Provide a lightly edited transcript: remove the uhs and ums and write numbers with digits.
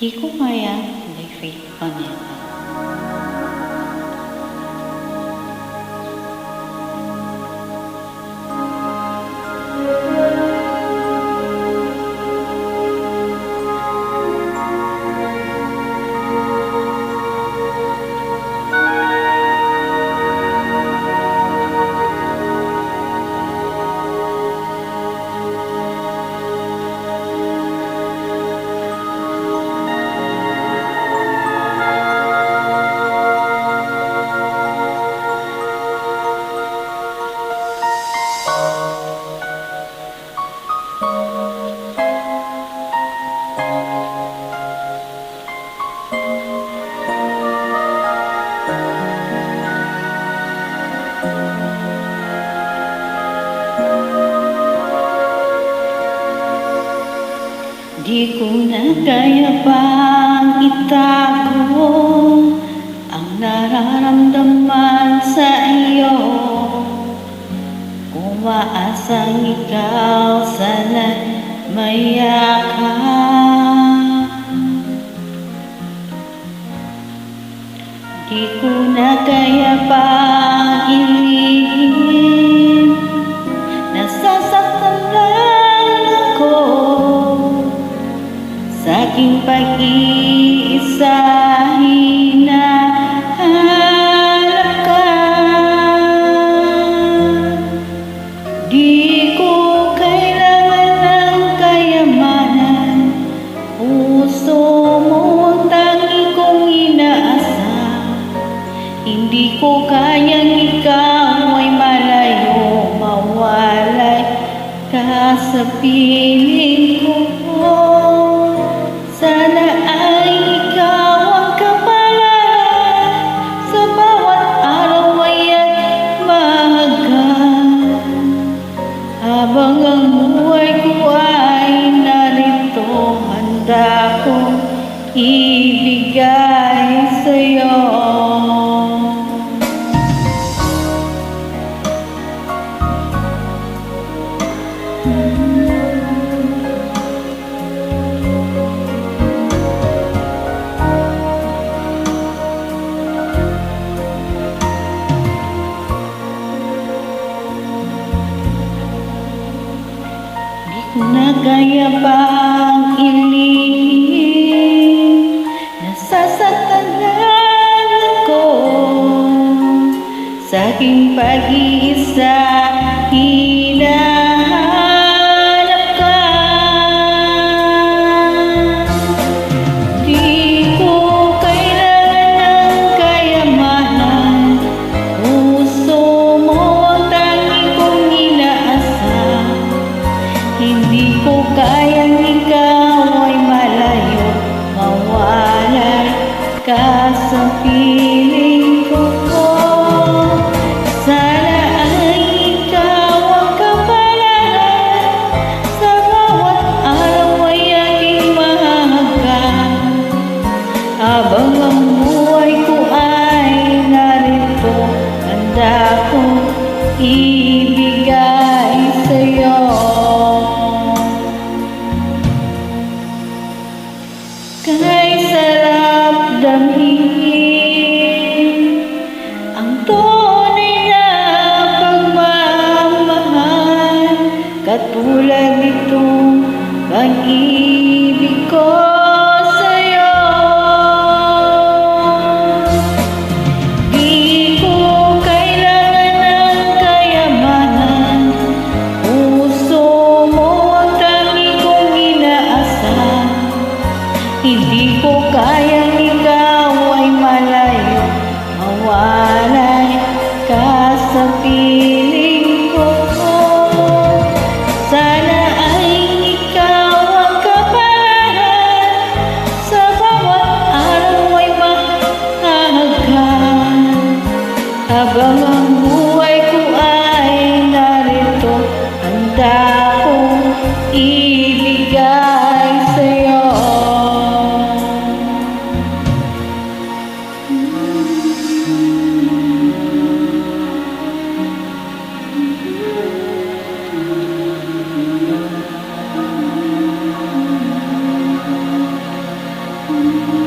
Di ko kaya by Faith Panetta. Di ko na kaya pang itago ang nararamdaman sa iyo. Umaasang ikaw sana'y mayakap. Di ko na kaya pang ilihim, nasasaktan lang ako sa aking pag-iisa. Hinahanap ka. Di ko kailangan ng kayamanan, puso mo ang tangi kong inaasam. Hindi ko kayang ikaw ay malayo, mawalay ka sa piling ko. Sana ay ikaw ang kapalaran, sa bawat araw ay mahagan. Habang ang buhay ko ay narito, handa kong ibigay sa'yo. Na kaya bang ilihim, nasasaktan lang ako sa aking pag-iisa. Hinahanap ka. Di ko kailangan ng kayamanan, puso mo ang tangi kong inaasam. Hindi ko kayang ikaw ay malayo, mawalay ka sa piling ko. Sana ay ikaw ang kapalaran, sa bawat araw ay aking mahahagan. Habang ang buhay ko ay narito, handa kong ibigay sa'yo. Kay sarap damhin ang tunay na pagmamahal, katulad nitong pag-ibig ko sa'yo. Di ko kailangan ng kayamanan, puso mo ang tangi kong inaasam. Hindi ko kayang ikaw ay malayo, mawalay ka sa piling ko. Sana ay ikaw ang kapalaran, sa bawat araw ay mahahagan. Habang ang buhay ko ay narito, handa kong ibigay sa'yo. Mm.